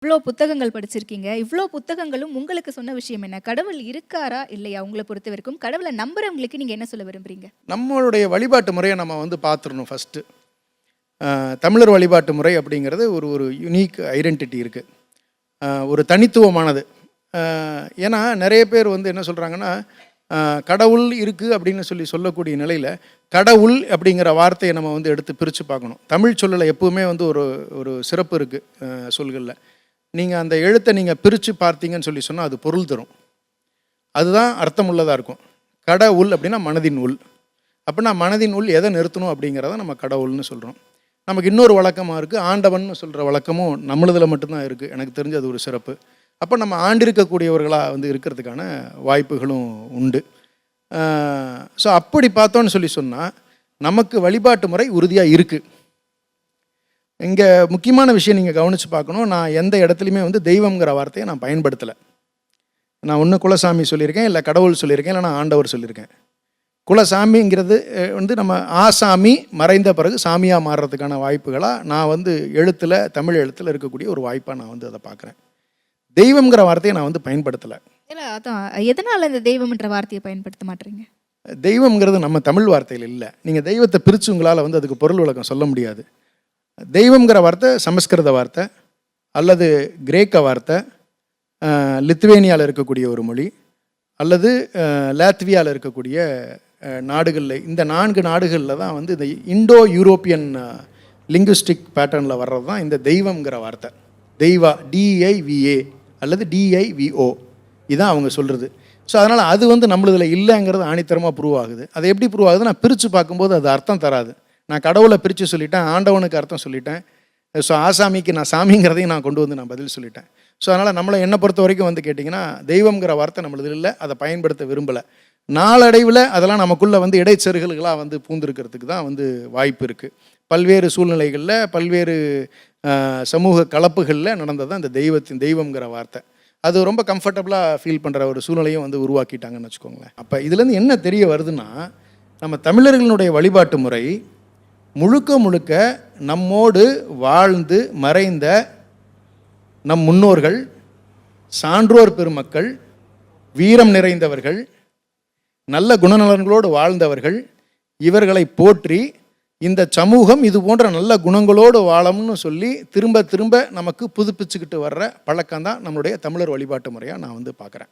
இவ்ளோ புத்தகங்கள் படிச்சிருக்கீங்க. இவ்ளோ புத்தகங்களும் உங்களுக்கு சொன்ன விஷயம் என்ன? கடவுள் இருக்காரா? இல்லையா? உங்கள பொறுத்தவரைக்கும் கடவுள நம்புறவங்களுக்கு நீங்க என்ன சொல்ல விரும்புறீங்க? நம்மளுடைய வழிபாட்டு முறையை நம்ம வந்து பார்த்துரணும் ஃபஸ்ட்டு. தமிழர் வழிபாட்டு முறை அப்படிங்கிறது ஒரு ஒரு யுனிக் ஐடென்டிட்டி இருக்குது. ஒரு தனித்துவமானது. ஏன்னா நிறைய பேர் வந்து என்ன சொல்கிறாங்கன்னா, கடவுள் இருக்குது அப்படின்னு சொல்லக்கூடிய நிலையில் கடவுள் அப்படிங்கிற வார்த்தையை நம்ம வந்து எடுத்து பிரித்து பார்க்கணும். தமிழ் சொல்லில் எப்பவுமே வந்து ஒரு ஒரு சிறப்பு இருக்குது சொல்களில். நீங்கள் அந்த எழுத்தை நீங்கள் பிரித்து பார்த்தீங்கன்னு சொன்னால் அது பொருள் தரும். அதுதான் அர்த்தமுள்ளதாக இருக்கும். கடவுள் அப்படின்னா மனதின் உள். அப்படின்னா மனதின் உள் எதை நிறுத்தணும் அப்படிங்கிறத நம்ம கடவுள்னு சொல்கிறோம். நமக்கு இன்னொரு வழக்கமாக இருக்குது, ஆண்டவன் சொல்கிற வழக்கமும் நம்மளதில் மட்டும்தான் இருக்குது. எனக்கு தெரிஞ்சு அது ஒரு சிறப்பு. அப்போ நம்ம ஆண்டிருக்கக்கூடியவர்களாக வந்து இருக்கிறதுக்கான வாய்ப்புகளும் உண்டு. ஸோ அப்படி பார்த்தோன்னு சொன்னால் நமக்கு வழிபாட்டு முறை உறுதியாக இருக்குது. இங்கே முக்கியமான விஷயம் நீங்கள் கவனித்து பார்க்கணும். நான் எந்த இடத்துலையுமே வந்து தெய்வங்கிற வார்த்தையை நான் பயன்படுத்தலை. நான் ஒன்று குலசாமி சொல்லியிருக்கேன், இல்லை கடவுள் சொல்லியிருக்கேன், இல்லை நான் ஆண்டவர் சொல்லியிருக்கேன். குலசாமிங்கிறது வந்து நம்ம ஆசாமி மறைந்த பிறகு சாமியாக மாறுறதுக்கான வாய்ப்புகளாக நான் வந்து எழுத்தில், தமிழ் எழுத்தில் இருக்கக்கூடிய ஒரு வாய்ப்பாக நான் வந்து அதை பார்க்குறேன். தெய்வங்கிற வார்த்தையை நான் வந்து பயன்படுத்தலை. இல்லை, அதான் எதனால் இந்த தெய்வம்ன்ற வார்த்தையை பயன்படுத்த மாட்டீங்க? தெய்வம்ங்கிறது நம்ம தமிழ் வார்த்தையில் இல்லை. நீங்கள் தெய்வத்தை பிரித்து உங்களால் வந்து அதுக்கு பொருள் விளக்கம் சொல்ல முடியாது. தெய்வங்கிற வார்த்தை சமஸ்கிருத வார்த்தை அல்லது கிரேக்க வார்த்தை, லித்துவேனியாவில் இருக்கக்கூடிய ஒரு மொழி, அல்லது லாத்வியாவில் இருக்கக்கூடிய நாடுகளில், இந்த 4 நாடுகளில் தான் வந்து இந்த இண்டோ யூரோப்பியன் லிங்குஸ்டிக் பேட்டர்னில் வர்றது தான் இந்த தெய்வங்கிற வார்த்தை. தெய்வா, டிஐவிஏ அல்லது டிஐவிஓ, இதுதான் அவங்க சொல்கிறது. ஸோ அதனால் அது வந்து நம்மளதில் இல்லைங்கிறது ஆணித்தரமாக ப்ரூவ் ஆகுது. அது எப்படி ப்ரூவ் ஆகுது? நான் பிரித்து பார்க்கும்போது அது அர்த்தம் தராது. நான் கடவுளை பிரித்து சொல்லிட்டேன், ஆண்டவனுக்கு அர்த்தம் சொல்லிட்டேன், ஸோ ஆசாமிக்கு நான் சாமிங்கிறதையும் நான் கொண்டு வந்து நான் பதில் சொல்லிட்டேன். ஸோ அதனால் நம்மளை என்னை பொறுத்த வரைக்கும் வந்து கேட்டிங்கன்னா, தெய்வங்கிற வார்த்தை நம்மளது இல்லை, அதை பயன்படுத்த விரும்பலை. நாளடைவில் அதெல்லாம் நமக்குள்ளே வந்து இடைச்செருகல்களாக வந்து பூந்திருக்கிறதுக்கு தான் வந்து வாய்ப்பு இருக்குது. பல்வேறு சூழ்நிலைகளில், பல்வேறு சமூக கலப்புகளில் நடந்தது தான் இந்த தெய்வங்கிற வார்த்தை. அது ரொம்ப கம்ஃபர்டபுளாக ஃபீல் பண்ணுற ஒரு சூழ்நிலையும் வந்து உருவாக்கிட்டாங்கன்னு வச்சுக்கோங்களேன். அப்போ இதுலேருந்து என்ன தெரிய வருதுன்னா, நம்ம தமிழர்களுடைய வழிபாட்டு முறை முழுக்க முழுக்க நம்மோடு வாழ்ந்து மறைந்த நம் முன்னோர்கள், சான்றோர் பெருமக்கள், வீரம் நிறைந்தவர்கள், நல்ல குணநலன்களோடு வாழ்ந்தவர்கள், இவர்களை போற்றி இந்த சமூகம் இது போன்ற நல்ல குணங்களோடு வாழணும்னு சொல்லி திரும்ப திரும்ப நமக்கு புதுப்பிச்சுக்கிட்டு வர்ற பழக்கம்தான் நம்மளுடைய தமிழர் வழிபாட்டு முறையாக நான் வந்து பார்க்குறேன்.